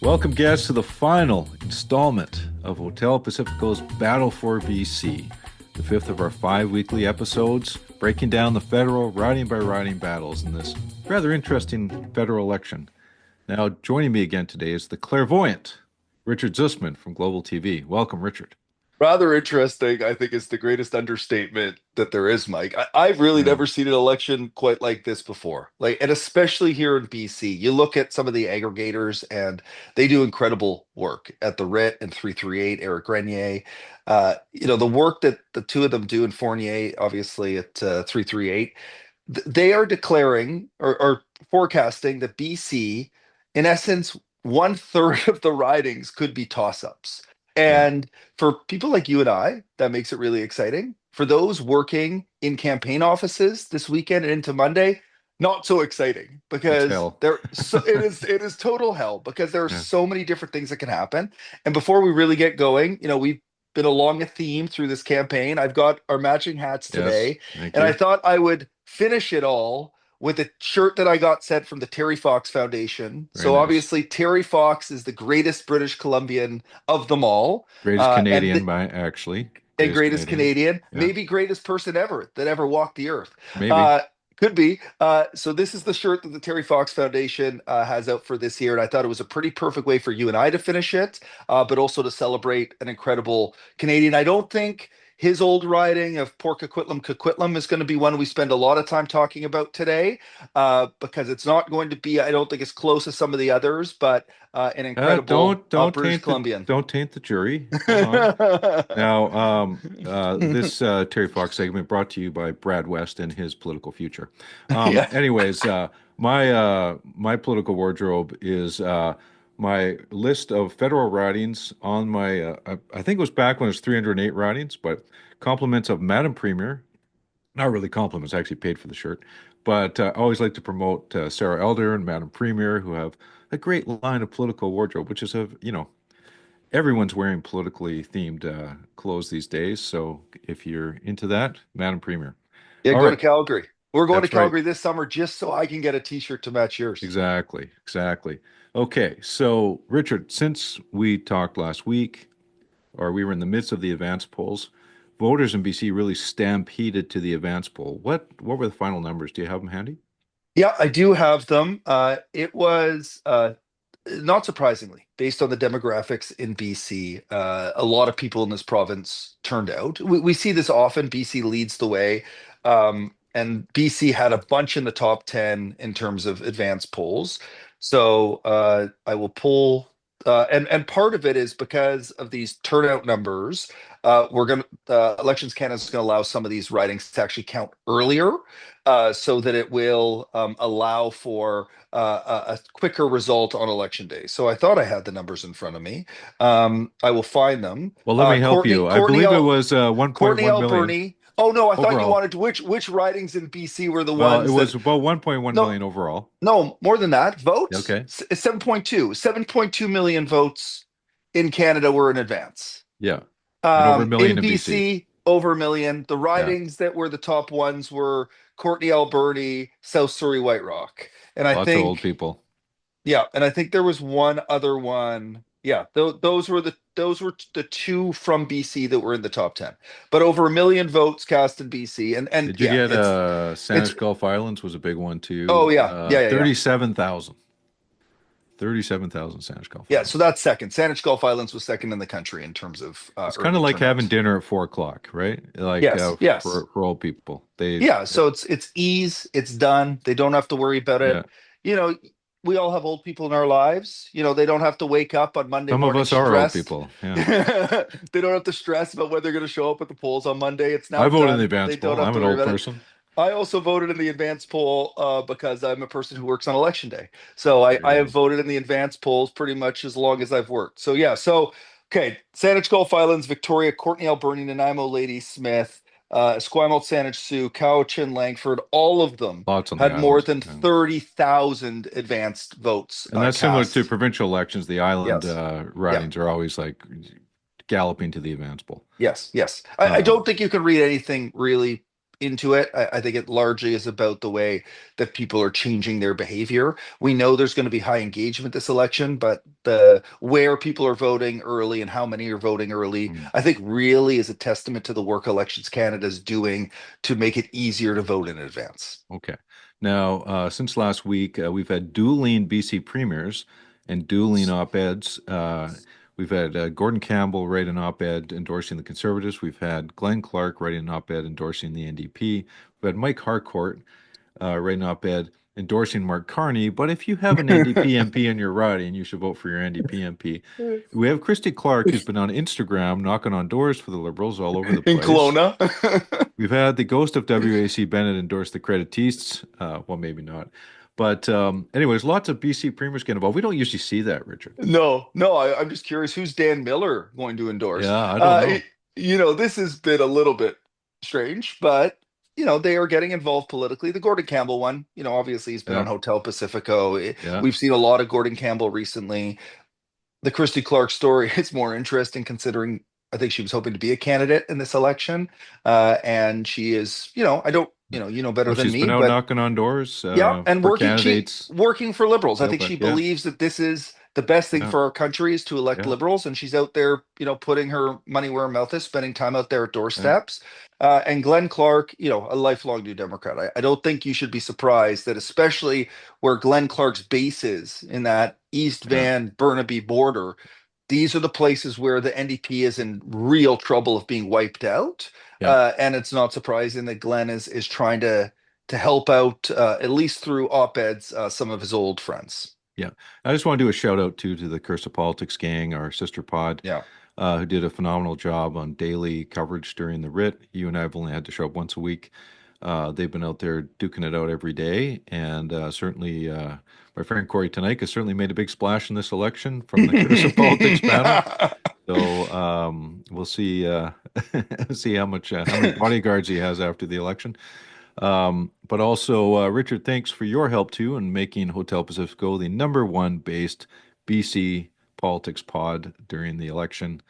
Welcome, guests, to the final installment of Hotel Pacifico's Battle for BC, the fifth of our 5 weekly episodes, breaking down the federal riding by riding battles in this rather interesting federal election. Now, joining me again today is the clairvoyant Richard Zussman from Global TV. Welcome, Richard. Rather interesting, I think, is the greatest understatement that there is, Mike. I've really Yeah. never seen an election quite like this before. And especially here in BC, you look at some of the aggregators and they do incredible work at the RIT and 338, Eric Grenier. The work that the two of them do in Fournier, obviously at 338, they are declaring or forecasting that BC, in essence, one third of the ridings could be toss-ups. Yeah. And for people like you and I, that makes it really exciting. For those working in campaign offices this weekend and into Monday, not so exciting It's because hell. it is total hell because there are Yeah. so many different things that can happen. And before we really get going, we've been along a theme through this campaign. I've got our matching hats Yes. today, Thank and I you. thought I would finish it all with a shirt that I got sent from the Terry Fox Foundation. Very So nice. obviously Terry Fox is the greatest British Columbian of them all, Greatest and Canadian by actually. Greatest greatest Canadian. Canadian, Yeah. maybe greatest person ever that ever walked the earth. Maybe. Uh, could be. So this is the shirt that the Terry Fox Foundation has out for this year, and I thought it was a pretty perfect way for you and I to finish it, but also to celebrate an incredible Canadian. I don't think his old riding of Port Coquitlam Coquitlam is going to be one we spend a lot of time talking about today, because it's not going to be, I don't think, as close as some of the others, but an incredible Don't British taint the Columbian. don't taint the jury. Hold on. Now, this Terry Fox segment brought to you by Brad West and his political future. Yeah. Anyways, my political wardrobe is my list of federal ridings on my. I think it was back when it was 308 ridings, but compliments of Madam Premier. Not really compliments. I actually paid for the shirt, but I always like to promote Sarah Elder and Madam Premier, who have a great line of political wardrobe, which is everyone's wearing politically themed clothes these days. So if you're into that, Madam Premier. Yeah, All go to right, Calgary. We're going to that's right. Calgary this summer just so I can get a t-shirt to match yours. Exactly, exactly. Okay, so Richard, since we talked last week, or we were in the midst of the advance polls, voters in BC really stampeded to the advance poll. What were the final numbers? Do you have them handy? Yeah, I do have them. It was not surprisingly, based on the demographics in BC, a lot of people in this province turned out. We see this often. BC leads the way. And BC had a bunch in the top 10 in terms of advanced polls. So I will pull, and part of it is because of these turnout numbers. Elections Canada is going to allow some of these ridings to actually count earlier, so that it will allow for a quicker result on election day. So I thought I had the numbers in front of me. I will find them. Well, let me help you. I believe it was Courtney 1.1 million Alberni. Oh no, I thought you overall. wanted to, which ridings in BC were the Well, it ones that was about 1.1 no, million overall. no, more than that. Votes. Okay. 7.2 million votes in Canada were in advance. Yeah. And over a In million in BC. BC, over a million. The Yeah. ridings that were the top ones were Courtney Alberni, South Surrey White Rock. And I Lots of old think, people. yeah, and I think there was one other one. Yeah, those were the two from BC that were in the top 10. But over a million votes cast in BC. And Did you yeah, get it's Sandwich Gulf Islands was a big one oh too. yeah, yeah, yeah, yeah. 37,000. 37,000 Sandwich Gulf Yeah, so Islands. that's second. Saanich Gulf Islands was second in the country in terms of It's kind of early like having turnout. dinner at 4 o'clock, right? Like Yes, yes. for old people. They Yeah, so it's ease, it's done. They don't have to worry about yeah. it. You know, we all have old people in our lives. They don't have to wake up on Monday Some of morning us are old stressed. people. Yeah. They don't have to stress about whether they're going to show up at the polls on Monday. It's I now voted in the done. They advance don't poll. have I'm to an worry old about it. person. I also voted in the advance poll because I'm a person who works on election day. So I have Great. voted in the advance polls pretty much as long as I've worked. So yeah, so okay, Saanich Gulf Islands, Victoria, Courtney Alberni, Nanaimo-Ladysmith, Esquimalt, Saanich Sioux, Cowichan, Langford, all of them Lots on the had more island. than Yeah. 30,000 advanced votes And that's similar to cast. provincial elections. The island Yes. Yeah. ridings are always like galloping to the advance poll. Yes. Yes. I Um, don't think you can read anything really into it. I think it largely is about the way that people are changing their behavior. We know there's going to be high engagement this election, but the where people are voting early and how many are voting early, Mm. I think really is a testament to the work Elections Canada is doing to make it easier to vote in advance. Okay. Now, since last week, we've had dueling BC premiers and dueling op-eds. We've had Gordon Campbell write an op-ed endorsing the Conservatives. We've had Glenn Clark write an op-ed endorsing the NDP. We've had Mike Harcourt write an op-ed endorsing Mark Carney. But if you have an NDP MP in your riding, you should vote for your NDP MP. We have Christy Clark, who's been on Instagram knocking on doors for the Liberals all over the In place. Kelowna. We've had the ghost of WAC Bennett endorse the Creditistes. Well, maybe not. But anyways, lots of BC premiers get involved. We don't usually see that, Richard. No, I'm just curious who's Dan Miller going to endorse? Yeah, I don't Uh, know. y- this has been a little bit strange, but they are getting involved politically. The Gordon Campbell one, obviously he's been on Yeah, Hotel Pacifico. yeah, We've seen a lot of Gordon Campbell recently. The Christy Clark story is more interesting considering I think she was hoping to be a candidate in this election. And she is, I don't, you know better well, than she's me, been out but knocking on doors yeah, and for working she candidates. working for liberals. I think Yep, she yeah, believes that this is the best thing yeah, for our country is to elect yeah, liberals, and she's out there, putting her money where her mouth is, spending time out there at yeah, doorsteps. And Glenn Clark, a lifelong New Democrat. I don't think you should be surprised that, especially where Glenn Clark's base is in that East yeah, Van Burnaby border, these are the places where the NDP is in real trouble of being wiped out. yeah, And it's not surprising that Glenn is trying to help out, at least through op-eds, some of his old friends. yeah. I just want to do a shout out to the Curse of Politics gang, our sister pod, Yeah. who did a phenomenal job on daily coverage during the writ. You and I have only had to show up once a week. They've been out there duking it out every day, and certainly my friend Corey Tenike has certainly made a big splash in this election from the Curse of Politics panel. So we'll see see how many bodyguards he has after the election. But also, Richard, thanks for your help too in making Hotel Pacifico the number one based BC politics pod during the election,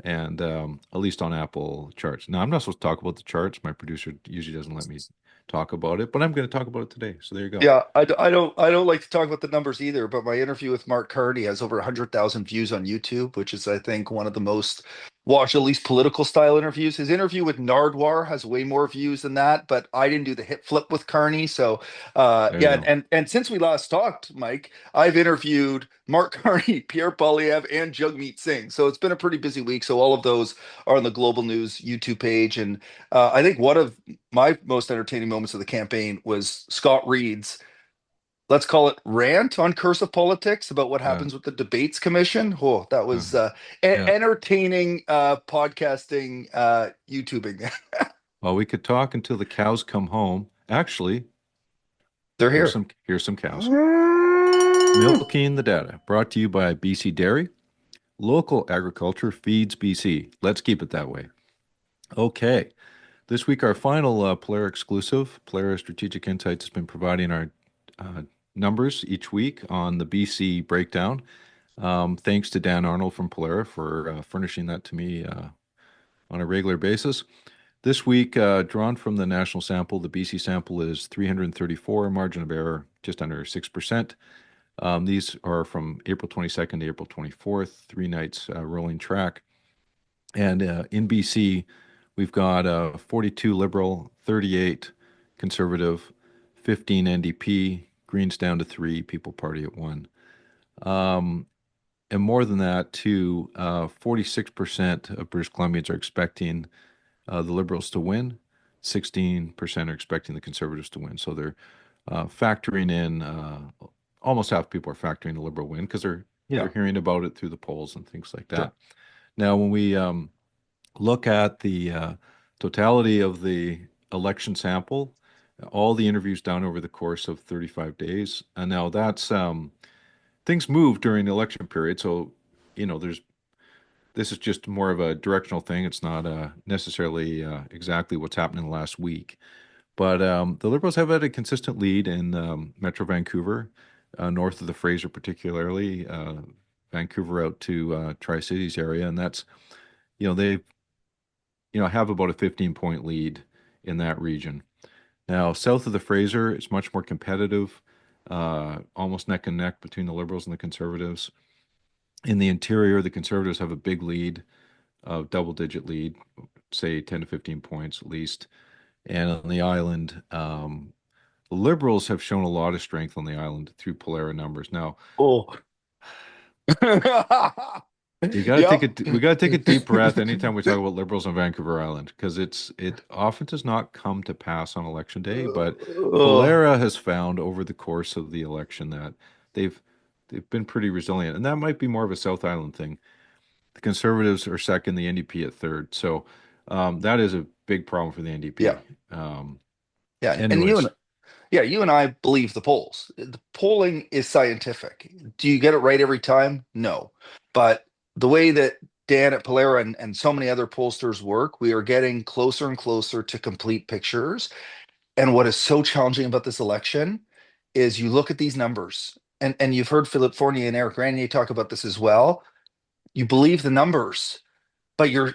and at least on Apple charts. Now, I'm not supposed to talk about the charts. My producer usually doesn't let me talk about it, but I'm going to talk about it today. So there you go. Yeah, I don't like to talk about the numbers either, but my interview with Mark Carney has over 100,000 views on YouTube, which is, I think, one of the most watched, at least political style interviews. His interview with Nardwar has way more views than that, but I didn't do the hip flip with Carney. So There you yeah, go. and since we last talked, Mike, I've interviewed Mark Carney, Pierre Poilievre, and Jagmeet Singh. So it's been a pretty busy week. So all of those are on the Global News YouTube page. And I think one of my most entertaining moments of the campaign was Scott Reed's, let's call it, rant on cursive politics about what Uh, happens with the debates commission. Oh, that uh, was yeah. entertaining podcasting, YouTubing. Well, we could talk until the cows come home. Actually, They're here. here's some cows. Milking the data, brought to you by BC Dairy. Local agriculture feeds BC. Let's keep it that way. Okay. This week, our final Player exclusive. Player Strategic Insights has been providing our uh, numbers each week on the BC breakdown. Thanks to Dan Arnold from Polera for furnishing that to me on a regular basis. This week, drawn from the national sample, the BC sample is 334, margin of error just under 6%. These are from April 22nd to April 24th, 3 nights rolling track. And in BC, we've got 42 Liberal, 38 Conservative, 15 NDP, Greens down to 3, People Party at 1. Um, and more than that, too, 46% of British Columbians are expecting the Liberals to win. 16% are expecting the Conservatives to win. So they're factoring in, almost half people are factoring the Liberal win because they're Yeah. hearing about it through the polls and things like Sure. that. Now, when we look at the totality of the election sample, all the interviews done over the course of 35 days, and now that's things move during the election period. So, there's this is just more of a directional thing. It's not necessarily exactly what's happened in the last week. But the Liberals have had a consistent lead in Metro Vancouver, north of the Fraser, particularly Vancouver out to Tri-Cities area, and that's they have about a 15-point lead in that region. Now, south of the Fraser, it's much more competitive, almost neck and neck between the Liberals and the Conservatives. In the interior, the Conservatives have a big lead, a double-digit lead, say 10 to 15 points at least. And on the island, the Liberals have shown a lot of strength on the island through Polara numbers. Now, Oh. you got to take Yep. it. We got to take a deep breath anytime we talk about Liberals on Vancouver Island because it often does not come to pass on election day. But Oh, Polara has found over the course of the election that they've they've been pretty resilient, and that might be more of a South Island thing. The Conservatives are second, the NDP at third. So that is a big problem for the yeah. NDP. Um, Yeah. And anyways, you and I believe the polls. The polling is scientific. Do you get it right every time? No. But the way that Dan at Polera and so many other pollsters work, we are getting closer and closer to complete pictures. And what is so challenging about this election is you look at these numbers, and you've heard Philip Fournier and Eric Granier talk about this as well. You believe the numbers, but your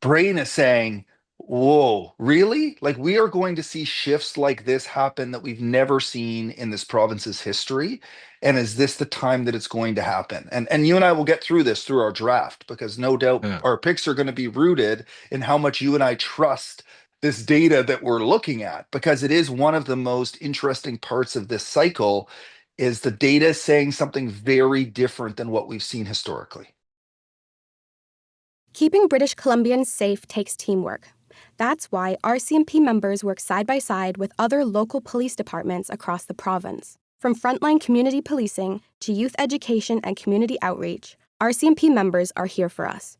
brain is saying, whoa, really? Like we are going to see shifts like this happen that we've never seen in this province's history. And is this the time that it's going to happen? And you and I will get through this through our draft because no doubt yeah. our picks are going to be rooted in how much you and I trust this data that we're looking at, because it is one of the most interesting parts of this cycle is the data saying something very different than what we've seen historically. Keeping British Columbians safe takes teamwork. That's why RCMP members work side by side with other local police departments across the province. From frontline community policing to youth education and community outreach, RCMP members are here for us.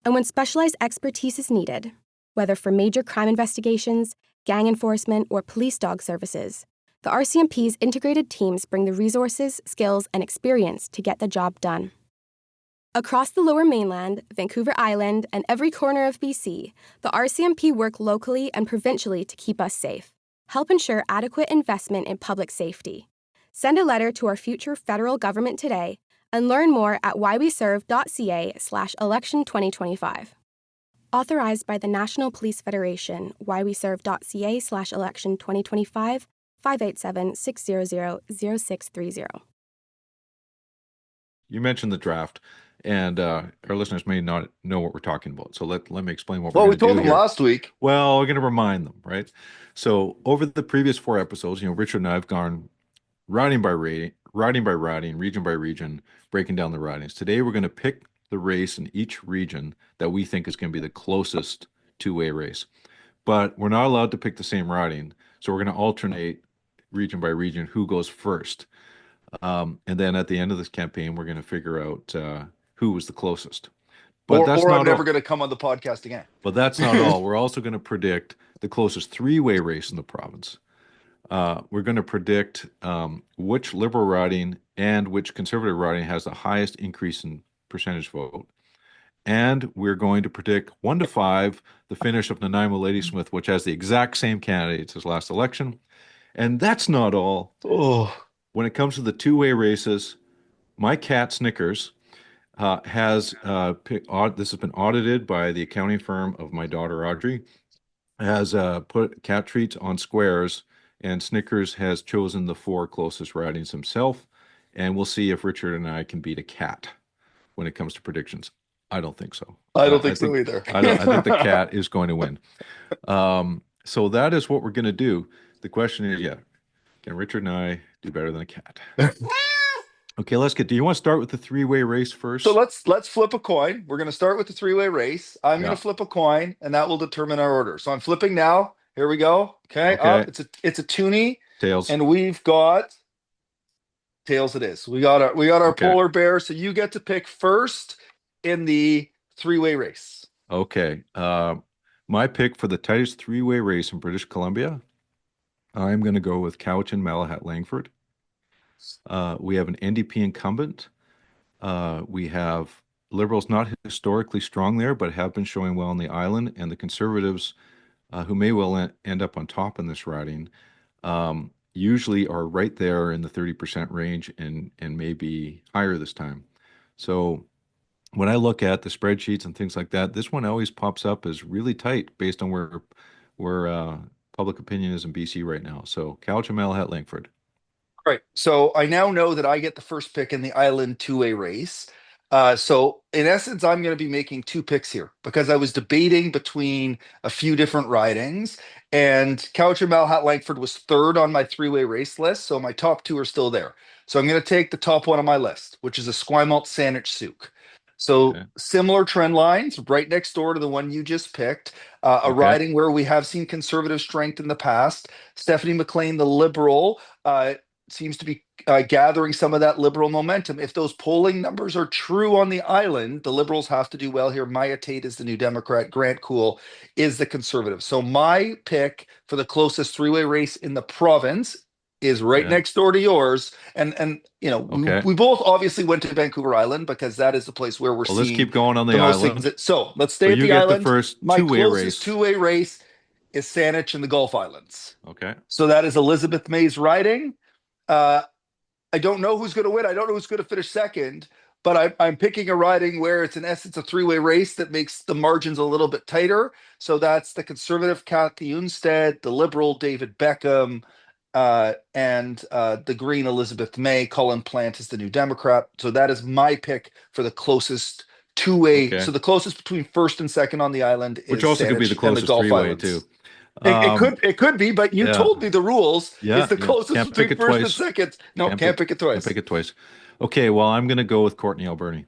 And when specialized expertise is needed, whether for major crime investigations, gang enforcement, or police dog services, the RCMP's integrated teams bring the resources, skills, and experience to get the job done. Across the Lower Mainland, Vancouver Island, and every corner of BC, the RCMP work locally and provincially to keep us safe. Help ensure adequate investment in public safety. Send a letter to our future federal government today and learn more at whyweserve.ca/election 2025. Authorized by the National Police Federation, whyweserve.ca/election 2025, 587-600-0630. You mentioned the draft, and our listeners may not know what we're talking about. So let me explain what we're Well, going we to do told them here. last week. Well, we're going to remind them, right? So over the previous four episodes, Richard and I have gone riding by riding, region by region, breaking down the ridings. Today, we're going to pick the race in each region that we think is going to be the closest two-way race. But we're not allowed to pick the same riding, so we're going to alternate region by region who goes first. And then at the end of this campaign, we're going to figure out who was the closest. But that's Or I'm not never all. going to come on the podcast again. But that's not all. We're also going to predict the closest three-way race in the province. We're going to predict which Liberal riding and which Conservative riding has the highest increase in percentage vote. And we're going to predict 1 to 5 the finish of Nanaimo-Ladysmith, which has the exact same candidates as last election. And that's not all. Oh, When it comes to the two-way races, my cat Snickers this has been audited by the accounting firm of my daughter Audrey, has put cat treats on squares, and Snickers has chosen the four closest ridings himself. And we'll see if Richard and I can beat a cat when it comes to predictions. I don't think so. I don't I think so think either. I think the cat is going to win. So that is what we're going to do. The question is, yeah, can Richard and I do better than a cat? Okay, let's get. Do you want to start with the three-way race So first? let's flip a coin. We're going to start with the three-way race. I'm going to Yeah. flip a coin, and that will determine our order. So I'm flipping now. Here we go. Okay, up. Okay. It's a toonie, Tails. and we've got tails. It is. We got our Okay. polar bear. So you get to pick first in the three-way race. Okay. My pick for the tightest three-way race in British Columbia, I'm going to go with Cowichan Malahat Langford. We have an NDP incumbent. We have Liberals not historically strong there, but have been showing well on the island, and the Conservatives, who may well end up on top in this riding, usually are right there in the 30% range and maybe higher this time. So when I look at the spreadsheets and things like that, this one always pops up as really tight based on where public opinion is in BC right now. So Cal at Langford. Right. So I now know that I get the first pick in the Island two-way race. So in essence, I'm going to be making two picks here because I was debating between a few different ridings, and Cowichan Hat Langford was third on my three-way race list. So my top two are still there. So I'm going to take the top one on my list, which is a Squimalt Saanich Souk. So Okay. similar trend lines, right next door to the one you just picked. A Okay. riding where we have seen conservative strength in the past. Stephanie McLean, the Liberal. Seems to be gathering some of that Liberal momentum. If those polling numbers are true on the island, the Liberals have to do well here. Maya Tate is the New Democrat. Grant Cool is the Conservative. So my pick for the closest three-way race in the province is right Yeah. next door to yours. And you know, Okay. we both obviously went to Vancouver Island because that is the place where we're Well, let's seeing keep going on the the most things. island. So let's So stay at you the get the island. first My two-way closest race. two-way race is Saanich and the Gulf Islands. Okay. So that is Elizabeth May's riding. Uh, I don't know who's going to win. I don't know who's going to finish second, but I'm picking a riding where it's in essence a three-way race that makes the margins a little bit tighter. So that's the Conservative Kathy Unstead, the Liberal David Beckham, and the Green Elizabeth May. Colin Plant is the New Democrat. So that is my pick for the closest two-way. Okay. So the closest between first and second on the island Which is also could be the Saanich and the closest Gulf three-way Islands. too. It could be, but you Yeah. told me the rules. It's Yeah. the Yeah. closest Can't pick between it first and twice. second. No, can't pick it Can't twice. pick it twice. Okay. Well, I'm going to go with Courtney Alberni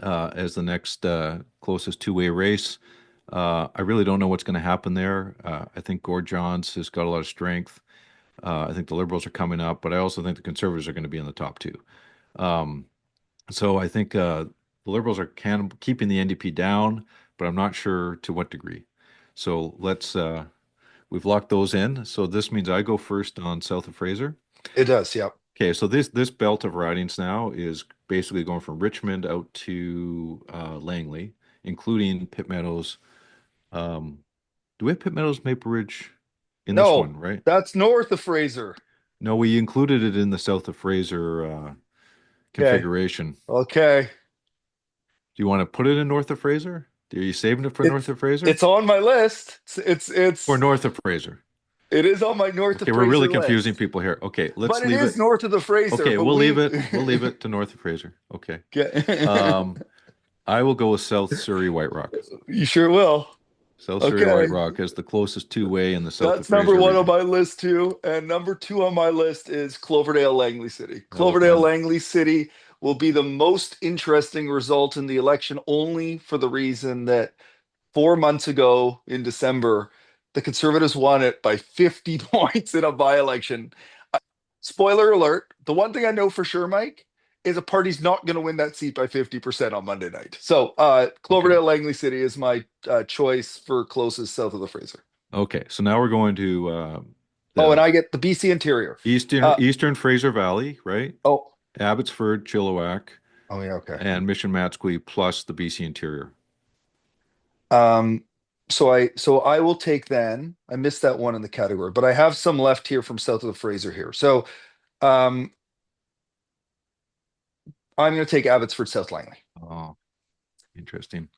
as the next closest two-way race. I really don't know what's going to happen there. I think Gord Johns has got a lot of strength. I think the Liberals are coming up, but I also think the Conservatives are going to be in the top two. Um, so I think the Liberals are keeping the NDP down, but I'm not sure to what degree. So we've locked those in. So this means I go first on south of Fraser. It does, yeah. Okay, so this belt of ridings now is basically going from Richmond out to Langley, including Pitt Meadows. Um, do we have Pitt Meadows, Maple Ridge in this No, one, right? that's north of Fraser. No, we included it in the south of Fraser Okay. configuration. Okay. Do you want to put it in north of Fraser? Are you saving it for north It's of Fraser? it's on my list. Or north of Fraser? It is on my north of Okay, we're really Fraser confusing list. people here. Okay, let's But it leave is it. north of the Fraser. Okay, But we'll leave we it. We'll leave it to north of Fraser. Okay. Okay. Um, I will go with South Surrey White Rock. You sure will. South Surrey Okay. White Rock is the closest two-way in the south of That's number Fraser one on region. my list too. And number two on my list is Cloverdale Langley City. Another Cloverdale fun. Langley City will be the most interesting result in the election only for the reason that 4 months ago in December, the Conservatives won it by 50 points in a by-election. Spoiler alert, the one thing I know for sure, Mike, is a party's not going to win that seat by 50% on Monday night. So Cloverdale Langley City is my choice for closest south of the Fraser. Okay, so now we're going to Oh, and the I get the BC Interior. Eastern Fraser Valley, right? Oh, Abbotsford, Chilliwack, oh yeah, okay. and Mission Matsqui plus the BC Interior. So I will take then. I missed that one in the category, but I have some left here from south of the Fraser here. So um I'm going to take Abbotsford South Langley. Oh, interesting.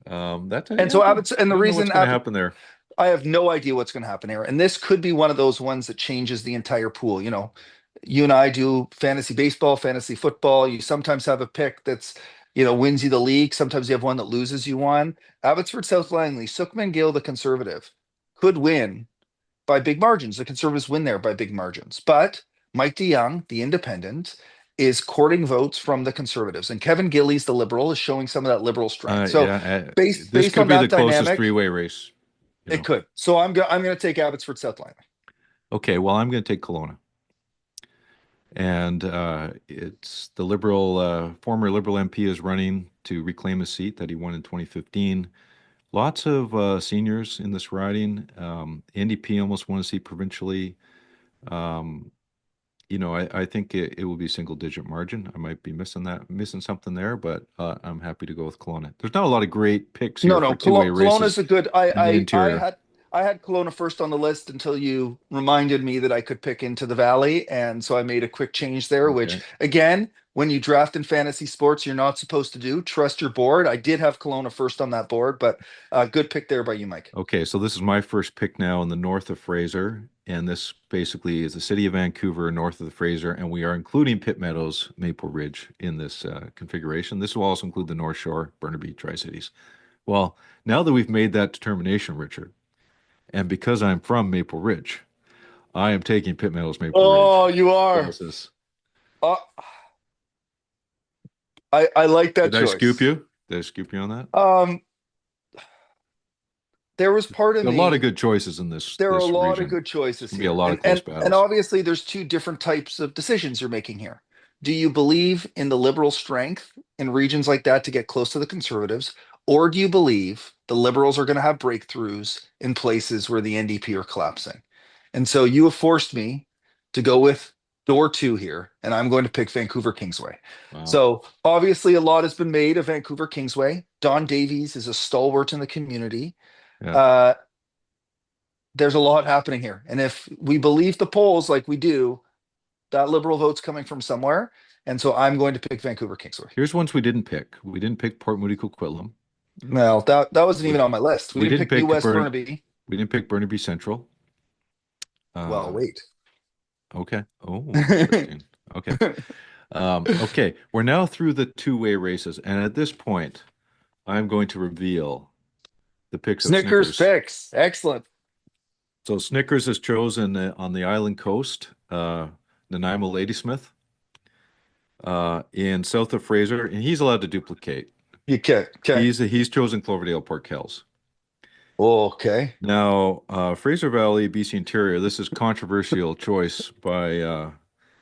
And so Abbotsford, and I the don't know what's reason going to happen there. I have no idea what's going to happen here. And this could be one of those ones that changes the entire pool. You know, you and I do fantasy baseball, fantasy football. You sometimes have a pick that's, wins you the league. Sometimes you have one that loses you one. Abbotsford South Langley, Sukhman Gill, the Conservative, could win by big margins. The Conservatives win there by big margins. But Mike DeYoung, the Independent, is courting votes from the Conservatives. And Kevin Gillies, the Liberal, is showing some of that Liberal strength. So this based could on be that the closest dynamic, three-way race. it could. So I'm going to take Abbotsford South Langley. Okay, well, I'm going to take Kelowna. And it's the former Liberal MP is running to reclaim a seat that he won in 2015. Lots of seniors in this riding. NDP almost won a seat provincially. I think it will be single-digit margin. I might be missing something there, but I'm happy to go with Kelowna. There's not a lot of great picks here No, for two-way Kelowna is races a good. in the interior. I had Kelowna first on the list until you reminded me that I could pick into the Valley, and so I made a quick change there. Which, Okay. again, when you draft in fantasy sports, you're not supposed to do. Trust your board. I did have Kelowna first on that board, but good pick there by you, Mike. Okay, so this is my first pick now in the north of Fraser, and this basically is the city of Vancouver north of the Fraser, and we are including Pitt Meadows, Maple Ridge in this configuration. This will also include the North Shore, Burnaby, Tri-Cities. Well, now that we've made that determination, Richard, and because I'm from Maple Ridge, I am taking Pitt Meadows, Maple Oh, Ridge. you are. Genesis. Uh, I like that Did I scoop choice. you? Did I scoop you on that? Um, there was part of There are a lot of me. good choices in this There are a this lot of region. good It's choices gonna be a here. lot of And close and battles. obviously there's two different types of decisions you're making here. Do you believe in the liberal strength in regions like that to get close to the conservatives, or do you believe the liberals are going to have breakthroughs in places where the NDP are collapsing? And so you have forced me to go with door two here, and I'm going to pick Vancouver Kingsway. Wow. So obviously a lot has been made of Vancouver Kingsway. Don Davies is a stalwart in the community. Yeah. Uh, there's a lot happening here. And if we believe the polls like we do, that liberal vote's coming from somewhere. And so I'm going to pick Vancouver Kingsway. Here's ones we didn't pick. We didn't pick Port Moody Coquitlam. Well, that wasn't even We on my list. We we didn't didn't pick New pick West Burnaby. we didn't pick Burnaby Central. Well, Uh, wait. okay. Oh, interesting. Okay. Okay. We're now through the two-way races, and at this point, I'm going to reveal the picks of Snickers Snickers. picks. Excellent. So Snickers is chosen on the island coast, Nanaimo-Ladysmith, in south of Fraser, and he's allowed to duplicate. Okay. Okay. He's chosen Cloverdale Port Kells. Okay. Now, Fraser Valley, BC Interior, this is controversial choice by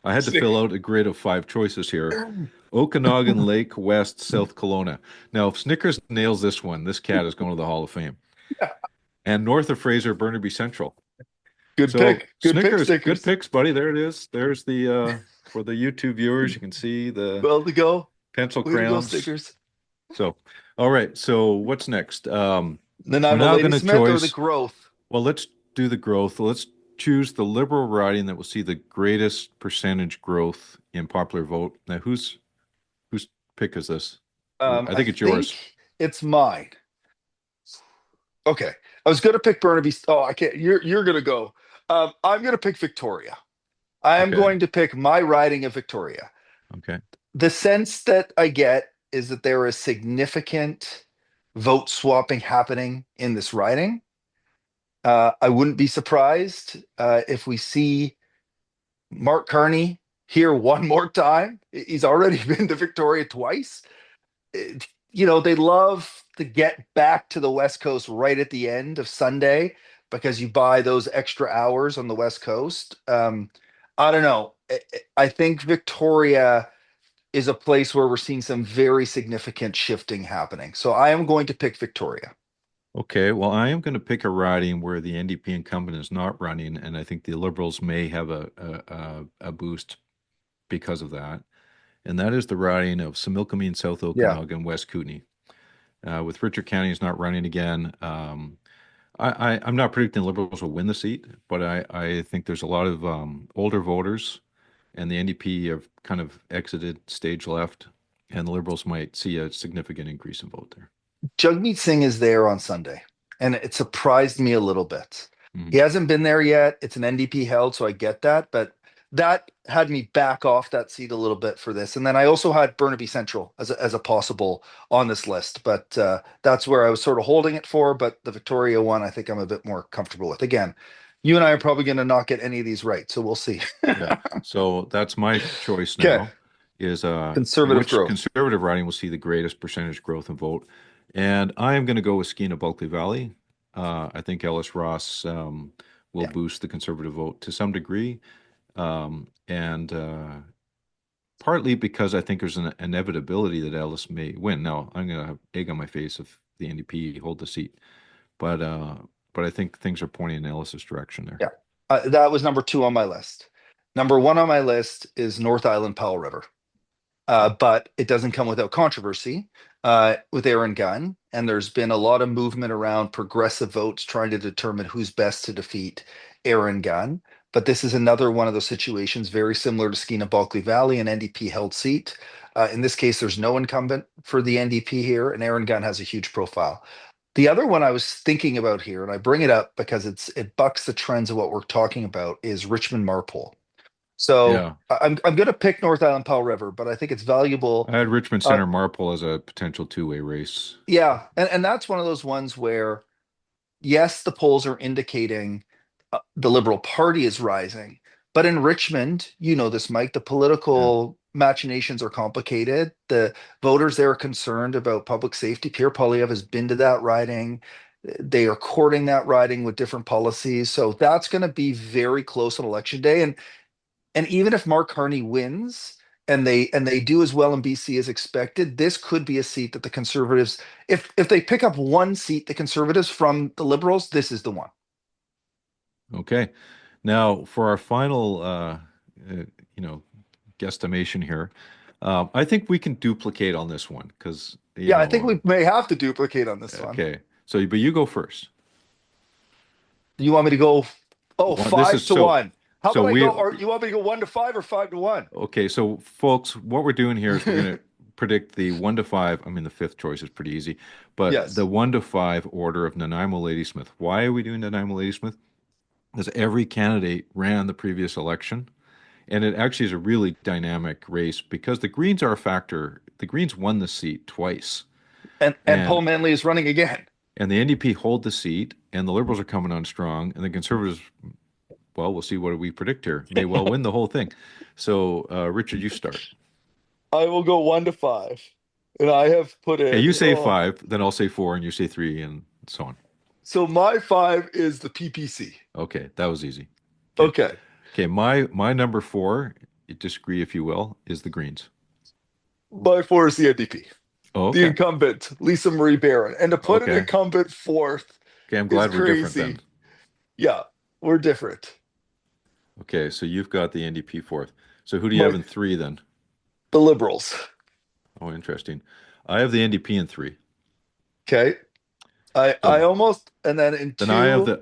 I had to fill out a grid of 5 choices here. Okanagan Lake West, South Kelowna. Now, if Snickers nails this one, this cat is going to the Hall of Fame. And north of Fraser, Burnaby Central. Good So pick. Good pick, Snickers, Snickers. good picks, buddy. There it is. There's the for the YouTube viewers, you can see the Well to go. pencil Way to go, crowns. Snickers. So, all right. So what's next? We're Nanaimo now going to Ladysmith or the choose. growth? Well, let's do the growth. Let's choose the liberal riding that will see the greatest percentage growth in popular vote. Now, whose pick is this? I think it's yours. It's mine. Okay. I was gonna pick Burnaby. Oh, I can't. You're gonna go. I'm gonna pick Victoria. I am Okay. going to pick my riding of Victoria. Okay. The sense that I get is that there is significant vote swapping happening in this riding. I wouldn't be surprised if we see Mark Carney here one more time. He's already been to Victoria twice. They love to get back to the West Coast right at the end of Sunday because you buy those extra hours on the West Coast. I don't know. I think Victoria is a place where we're seeing some very significant shifting happening. So I am going to pick Victoria. Okay. Well, I am going to pick a riding where the NDP incumbent is not running, and I think the Liberals may have a boost because of that. And that is the riding of Similkameen, South Okanagan, West Kootenay. With Richard County is not running again. I'm not predicting the Liberals will win the seat, but I think there's a lot of older voters, and the NDP have kind of exited stage left, and the Liberals might see a significant increase in vote there. Jagmeet Singh is there on Sunday, and it surprised me a little bit. Mhm. He hasn't been there yet. It's an NDP held, so I get that, but that had me back off that seat a little bit for this. And then I also had Burnaby Central as a possible on this list, but that's where I was sort of holding it for. But the Victoria one, I think I'm a bit more comfortable with. Again, you and I are probably going to not get any of these right, so we'll see. Yeah. So that's my choice Okay. now is Conservative which growth. conservative riding will see the greatest percentage growth in vote. And I am going to go with Skeena Bulkley Valley. I think Ellis Ross will Yeah. boost the conservative vote to some degree. And partly because I think there's an inevitability that Ellis may win. Now, I'm going to have egg on my face if the NDP hold the seat. But I think things are pointing in Ellis's direction there. Yeah. That was number 2 on my list. Number 1 on my list is North Island Powell River. But it doesn't come without controversy. with Aaron Gunn, and there's been a lot of movement around progressive votes trying to determine who's best to defeat Aaron Gunn. But this is another one of those situations very similar to Skeena-Balkley Valley, an NDP held seat. In this case, there's no incumbent for the NDP here, and Aaron Gunn has a huge profile. The other one I was thinking about here, and I bring it up because it bucks the trends of what we're talking about, is Richmond Marpole. So Yeah. I'm going to pick North Island Powell River, but I think it's valuable. I had Richmond Uh, Center Marple as a potential two-way race. yeah, and that's one of those ones where yes, the polls are indicating the Liberal Party is rising, but in Richmond, you know this, Mike, the Yeah. political machinations are complicated. The voters there are concerned about public safety. Pierre Poilievre has been to that riding. They are courting that riding with different policies. So that's going to be very close on election day. And even if Mark Carney wins and they do as well in BC as expected, this could be a seat that the Conservatives, if they pick up one seat, the Conservatives from the Liberals, this is the one. Okay. Now, for our final, you know, guesstimation here, I think we can duplicate on this one because, Yeah, I think we may have to duplicate on this one. okay. So, but you go first. You want me to go, oh, This five is to one. How so about I we, go, or you want me to go 1-5 or 5-1? okay. So, folks, what we're doing here is we're going to predict the 1 to 5. I mean, the fifth choice is pretty easy, but the Yes. 1 to 5 order of Nanaimo-Ladysmith. Why are we doing Nanaimo-Ladysmith? Because every candidate ran the previous election. And it actually is a really dynamic race because the Greens are a factor. The Greens won the seat twice, And Paul and Manley is running again. the NDP hold the seat, and the Liberals are coming on strong, and the Conservatives, well, we'll see what we predict here. May well win the whole thing. So, Richard, you start. I will go 1-5. And I have put Okay, in, you say oh, 5, then I'll say 4, and you say 3, and so on. so my 5 is the PPC. Okay, that was easy. Okay, Okay. okay. My number 4, you disagree if you will, is the Greens. My 4 is the NDP. Oh, The okay, incumbent, Lisa Marie Barron. And to put an okay, incumbent fourth okay. I'm is glad we're different then. crazy. Yeah, we're different. Okay, so you've got the NDP fourth. So who do you have My in 3 then? the Liberals. Oh, interesting. I have the NDP in 3. Okay. I So almost, and then in then two,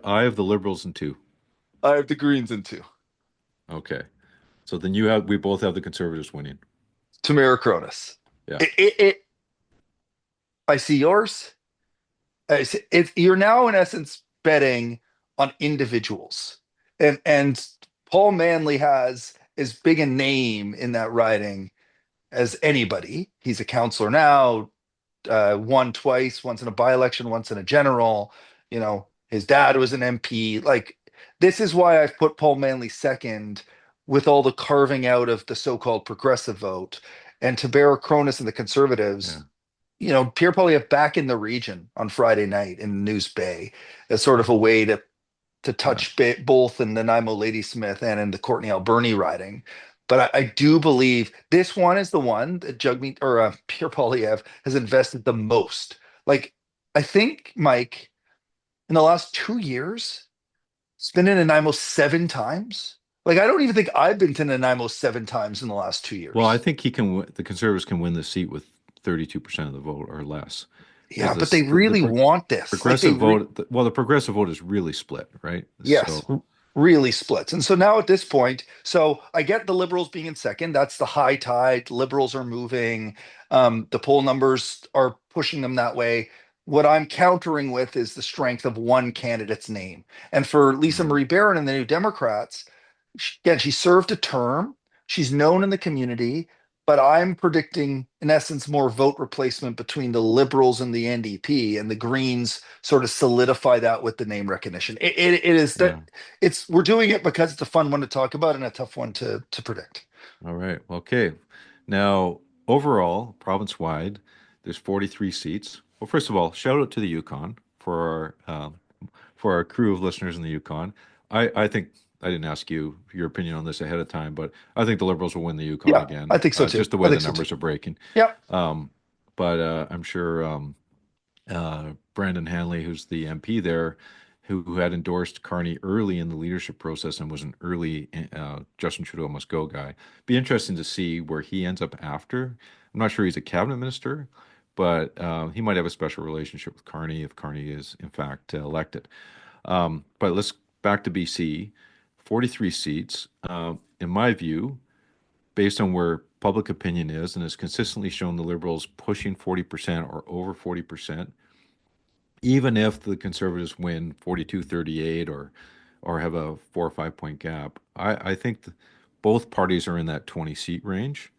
I have the Liberals in 2. I have the Greens in two. Okay. So then we both have the Conservatives winning. Tamara Cronus. Yeah. I see yours. You're now in essence betting on individuals, and Paul Manley has as big a name in that riding as anybody. He's a counselor now, won twice, once in a by-election, once in a general. You know, his dad was an MP. Like, this is why I've put Paul Manley second with all the carving out of the so-called progressive vote. And Tabara Cronus and the Yeah. Conservatives, Pierre Poilievre back in the region on Friday night in News Bay as sort of a way to Yeah. touch both in the Nanaimo Ladysmith and in the Courtney Alberni riding. But I do believe this one is the one that Jugmeet or Pierre Poilievre has invested the most. Like, I think, Mike, in the last 2 years, it's been in Nanaimo 7 times. Like, I don't even think I've been to Nanaimo 7 times in the last two Well, I years. think the Conservatives can win the seat with 32% of the vote or less. Yeah, Because but they the really want this. Like, progressive vote, well, the progressive vote is really split, right? yes, So, really splits. And so now at this point, so I get the Liberals being in second. That's the high tide. Liberals are moving. The poll numbers are pushing them that way. What I'm countering with is the strength of one candidate's name. And for Lisa mm, Marie Barron and the New Democrats, again, she served a term. She's known in the community, but I'm predicting, in essence, more vote replacement between the Liberals and the NDP, and the Greens sort of solidify that with the name recognition. It is that yeah. we're doing it because it's a fun one to talk about and a tough one to predict. All right. Okay. Now, overall, province-wide, there's 43 seats. Well, first of all, shout out to the Yukon for our crew of listeners in the Yukon. I think I didn't ask you your opinion on this ahead of time, but I think the Liberals will win the Yukon Yeah, I again, think so too. just the I way the think so too. numbers are breaking. Yeah, Um, but I'm sure Brandon Hanley, who's the MP there, who had endorsed Carney early in the leadership process and was an early Justin Trudeau must go guy. Be interesting to see where he ends up after. I'm not sure he's a cabinet minister, but he might have a special relationship with Carney if Carney is in fact elected. But let's back to BC, 43 seats. In my view, based on where public opinion is, and has consistently shown the Liberals pushing 40% or over 40%, even if the Conservatives win 42-38 or have a 4 or 5 point gap, I think both parties are in that 20 seat range.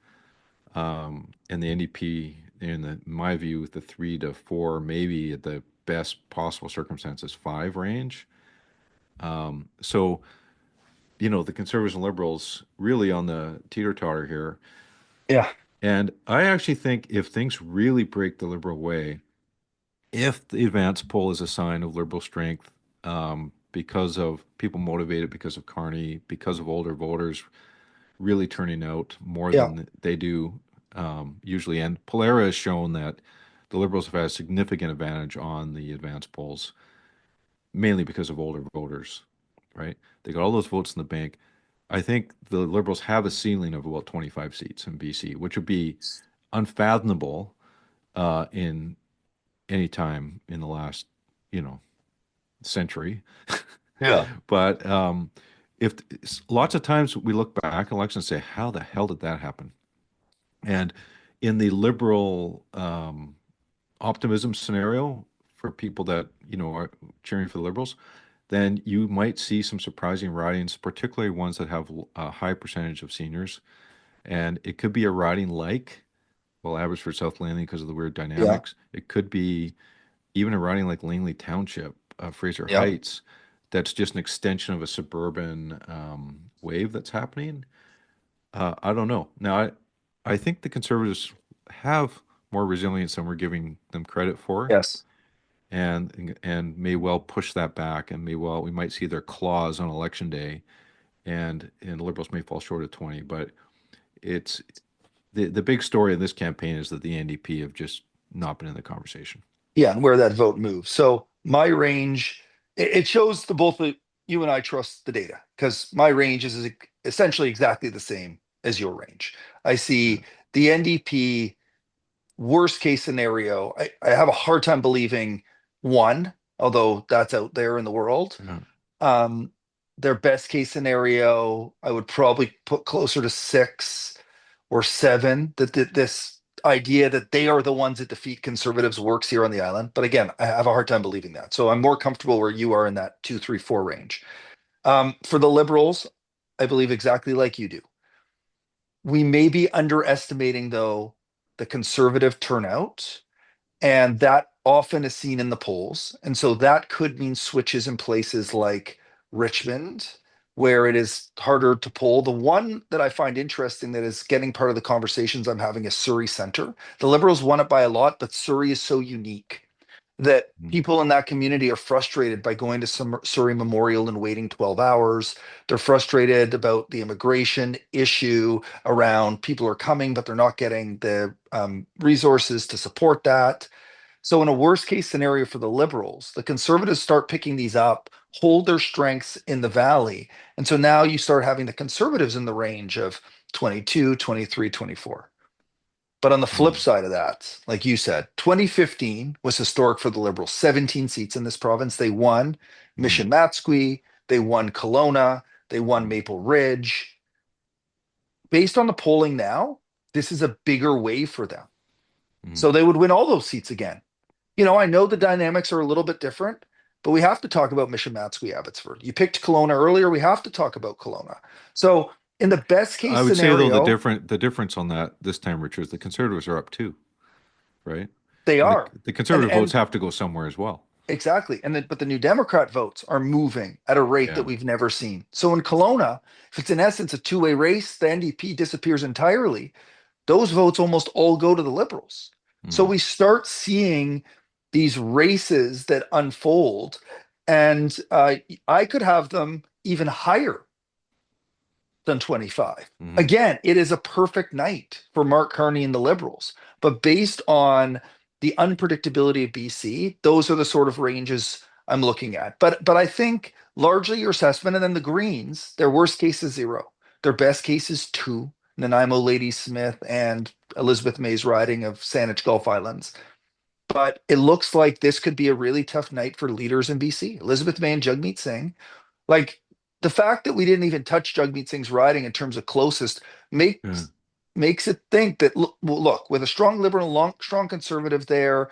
And the NDP, in my view, the 3 to 4, maybe at the best possible circumstances, 5 range. So, the Conservatives and Liberals really on the teeter-totter here. Yeah. And I actually think if things really break the Liberal way, if the advance poll is a sign of Liberal strength, because of people motivated because of Carney, because of older voters really turning out more Yeah. than they do usually. And Polera has shown that the Liberals have had a significant advantage on the advance polls, mainly because of older voters, right? They got all those votes in the bank. I think the Liberals have a ceiling of about 25 seats in BC, which would be unfathomable in any time in the last, century. Yeah. But if lots of times we look back at elections and say, how the hell did that happen? And in the liberal optimism scenario for people that, are cheering for the Liberals, then you might see some surprising ridings, particularly ones that have a high percentage of seniors. And it could be a riding like, well, Abbotsford South Langley because of the weird Yeah. dynamics. It could be even a riding like Langley Township, Fraser Yeah. Heights, that's just an extension of a suburban wave that's happening. I don't know. Now, I think the Conservatives have more resilience than we're giving them credit for, Yes. and may well push that back, and we might see their claws on election day, and the Liberals may fall short of 20. But it's the big story in this campaign is that the NDP have just not been in the conversation. Yeah, and where that vote moves. So my range, it shows the both of you and I trust the data because my range is essentially exactly the same as your range. I Yeah. see the NDP worst case scenario. I have a hard time believing one, although that's out there in the world. Yeah. Um, their best case scenario, I would probably put closer to 6 or 7. This idea that they are the ones that defeat conservatives works here on the island. But again, I have a hard time believing that. So I'm more comfortable where you are in that 2, 3, 4 range. For the Liberals, I believe exactly like you do. We may be underestimating, though, the conservative turnout, and that often is seen in the polls. And so that could mean switches in places like Richmond, where it is harder to poll. The one that I find interesting that is getting part of the conversations I'm having is Surrey Centre. The Liberals won it by a lot, but Surrey is so unique that Mm. people in that community are frustrated by going to some Surrey Memorial and waiting 12 hours. They're frustrated about the immigration issue around people are coming, but they're not getting the resources to support that. So, in a worst case scenario for the Liberals, the Conservatives start picking these up, hold their strengths in the Valley. And so now you start having the Conservatives in the range of 22, 23, 24. But on the flip Mm. side of that, like you said, 2015 was historic for the Liberals, 17 seats in this province. They won Mm. Mission Matsqui, they won Kelowna, they won Mm. Maple Ridge. Based on the polling now, this is a bigger wave for them. Mm. So they would win all those seats again. I know the dynamics are a little bit different, but we have to talk about Mission Matsqui Abbotsford. You picked Kelowna earlier. We have to talk about Kelowna. So in the best case I would say though scenario, the difference on that this time, Richard, is the Conservatives are up too, right? they And the are. the And Conservative votes and have to go somewhere as well. exactly. But the New Democrat votes are moving at a rate that Yeah. we've never seen. So in Kelowna, if it's in essence a two-way race, the NDP disappears entirely. Those votes almost all go to the Liberals. So Mm. we start seeing these races that unfold, and I could have them even higher than 25. Mm. Again, it is a perfect night for Mark Carney and the Liberals. But based on the unpredictability of BC, those are the sort of ranges I'm looking at. But I think largely your assessment, and then the Greens, their worst case is 0. Their best case is 2, Nanaimo-Ladysmith and Elizabeth May's riding of Saanich Gulf Islands. But it looks like this could be a really tough night for leaders in BC. Elizabeth May and Jagmeet Singh. Like the fact that we didn't even touch Jagmeet Singh's riding in terms of closest Yeah. makes it think that look, with a strong liberal, strong conservative there,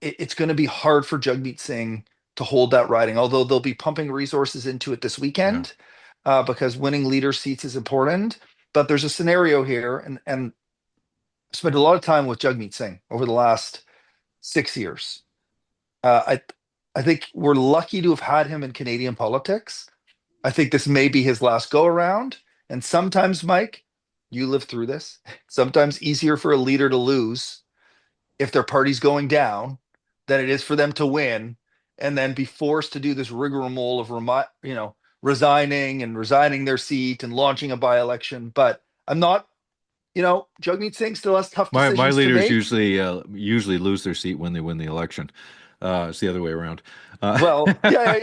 it's going to be hard for Jagmeet Singh to hold that riding. Although they'll be pumping resources into it this Yeah. weekend, because winning leader seats is important. But there's a scenario here, and spent a lot of time with Jagmeet Singh over the last 6 years. I think we're lucky to have had him in Canadian politics. I think this may be his last go around. And sometimes, Mike, you live through this. Sometimes easier for a leader to lose if their party's going down than it is for them to win and then be forced to do this rigmarole of resigning their seat and launching a by-election. But I'm not, Jagmeet Singh still has tough My decisions to leaders make. usually lose their seat when they win the election. It's the other way around. Well, yeah.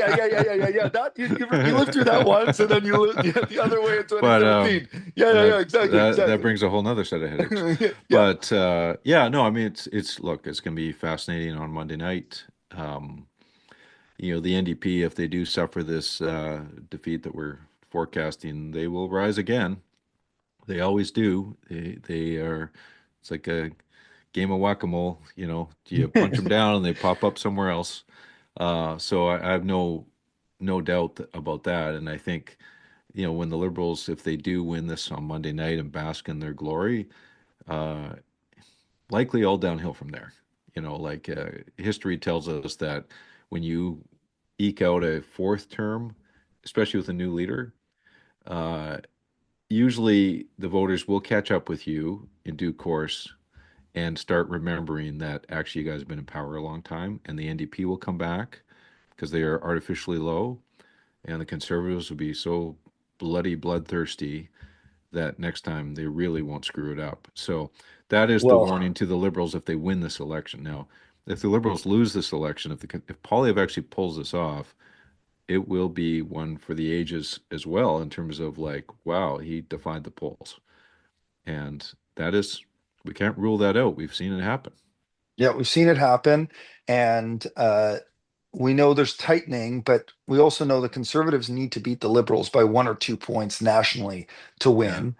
That you lived through that once, and then you lived the other way in But 2017. Yeah. Exactly, that exactly. brings a whole nother set of headaches. Yeah. But yeah, no, I mean it's look, it's gonna be fascinating on Monday night. Um, the NDP, if they do suffer this defeat that we're forecasting, they will rise again. They always do. They are. It's like a game of whack-a-mole. You punch them down and they pop up somewhere else. So I have no doubt about that. And I think when the Liberals, if they do win this on Monday night and bask in their glory, uh, likely all downhill from there. Like history tells us that when you eke out a fourth term, especially with a new leader, uh, usually the voters will catch up with you in due course and start remembering that actually you guys have been in power a long time, and the NDP will come back because they are artificially low, and the Conservatives will be so bloodthirsty that next time they really won't screw it up. So that is the Well, warning to the Liberals if they win this election. Now, if the Liberals lose this election, if Polyev actually pulls this off, it will be one for the ages as well in terms of like, wow, he defied the polls. And that is, we can't rule that out. We've seen it happen. yeah, we've seen it happen, and we know there's tightening, but we also know the Conservatives need to beat the Liberals by 1 or 2 points nationally to Yeah. win.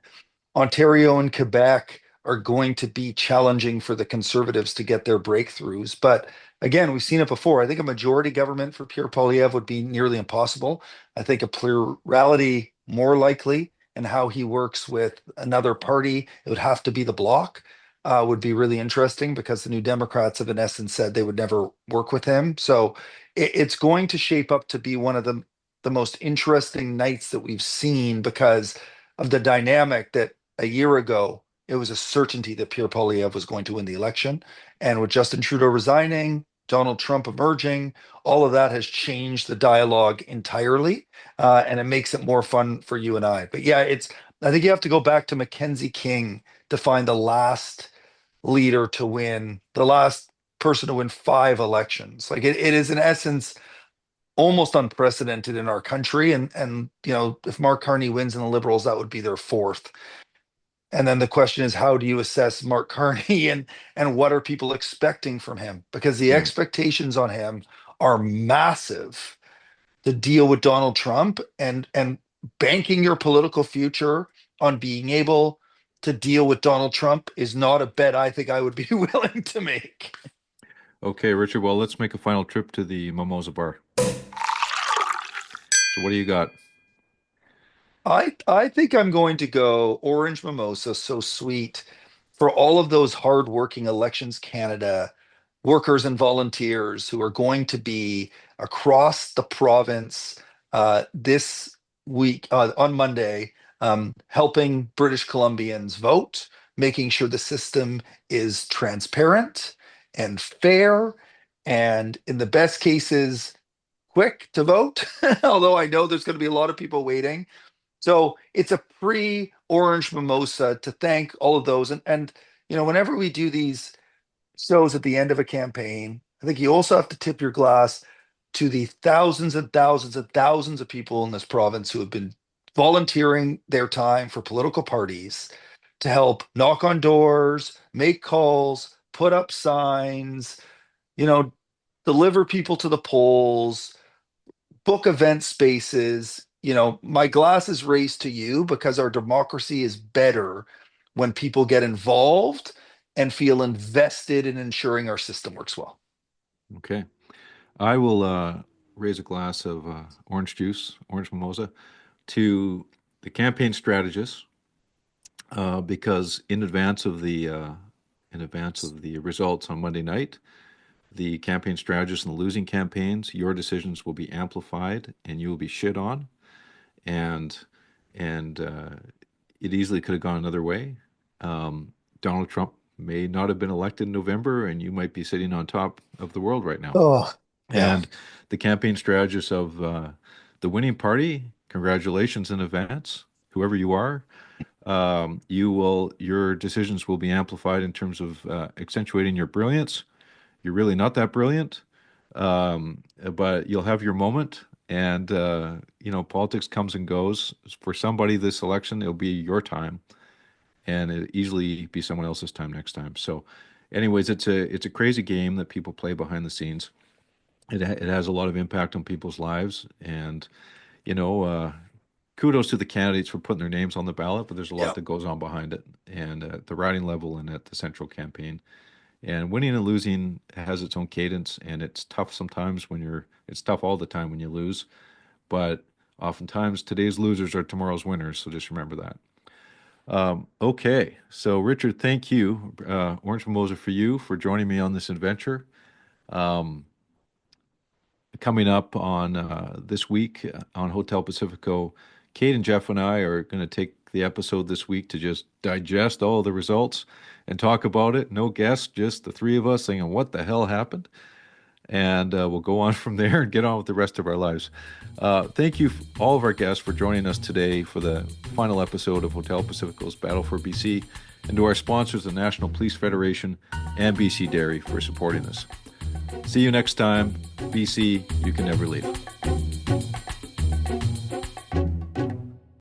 Ontario and Quebec are going to be challenging for the Conservatives to get their breakthroughs. But again, we've seen it before. I think a majority government for Pierre Poilievre would be nearly impossible. I think a plurality more likely, and how he works with another party, it would have to be the Bloc. Would be really interesting because the New Democrats have in essence said they would never work with him. So it's going to shape up to be one of the most interesting nights that we've seen because of the dynamic that a year ago, it was a certainty that Pierre Poilievre was going to win the election. And with Justin Trudeau resigning, Donald Trump emerging, all of that has changed the dialogue entirely. And it makes it more fun for you and I. But yeah, I think you have to go back to Mackenzie King to find the last leader to win, the last person to win 5 elections. Like it is in essence almost unprecedented in our country. And if Mark Carney wins in the Liberals, that would be their fourth. And then the question is, how do you assess Mark Carney and what are people expecting from him? Because the Yeah. expectations on him are massive to deal with Donald Trump and banking your political future on being able to deal with Donald Trump is not a bet I think I would be willing to make. Okay, Richard. Well, let's make a final trip to the Mimosa Bar. So what do you got? I think I'm going to go orange mimosa, so sweet, for all of those hardworking Elections Canada workers and volunteers who are going to be across the province this week on Monday, helping British Columbians vote, making sure the system is transparent and fair, and in the best cases, quick to vote. Although I know there's going to be a lot of people waiting, so it's a pre-orange mimosa to thank all of those. And whenever we do these shows at the end of a campaign, I think you also have to tip your glass to the thousands and thousands and thousands of people in this province who have been volunteering their time for political parties to help knock on doors, make calls, put up signs, you know, deliver people to the polls, book event spaces. My glass is raised to you because our democracy is better when people get involved and feel invested in ensuring our system works well. Okay. I will raise a glass of orange juice, orange mimosa, to the campaign strategists because in advance of the results on Monday night, the campaign strategists in the losing campaigns, your decisions will be amplified and you will be shit on, and and it easily could have gone another way. Donald Trump may not have been elected in November, and you might be sitting on top of the world right now. Oh, yeah. And the campaign strategists of the winning party, congratulations in advance, whoever you are. Your decisions will be amplified in terms of accentuating your brilliance. You're really not that brilliant, but you'll have your moment. And politics comes and goes. For somebody this election, it'll be your time, and it easily be someone else's time next time. So, anyways, it's a crazy game that people play behind the scenes. It has a lot of impact on people's lives, and you know, uh, kudos to the candidates for putting their names on the ballot. But there's a lot Yeah. that goes on behind it, and at the riding level and at the central campaign. And winning and losing has its own cadence, and it's tough sometimes it's tough all the time when you lose. But oftentimes today's losers are tomorrow's winners. So just remember that. Okay, so Richard, thank you, Orange Mimosa, for you for joining me on this adventure. Um, Coming up on this week on Hotel Pacifico, Kate and Jeff and I are going to take the episode this week to just digest all the results and talk about it. No guests, just the three of us saying, what the hell happened? And we'll go on from there and get on with the rest of our lives. Thank you, all of our guests, for joining us today for the final episode of Hotel Pacifico's Battle for BC, and to our sponsors, the National Police Federation and BC Dairy, for supporting us. See you next time. BC, you can never leave.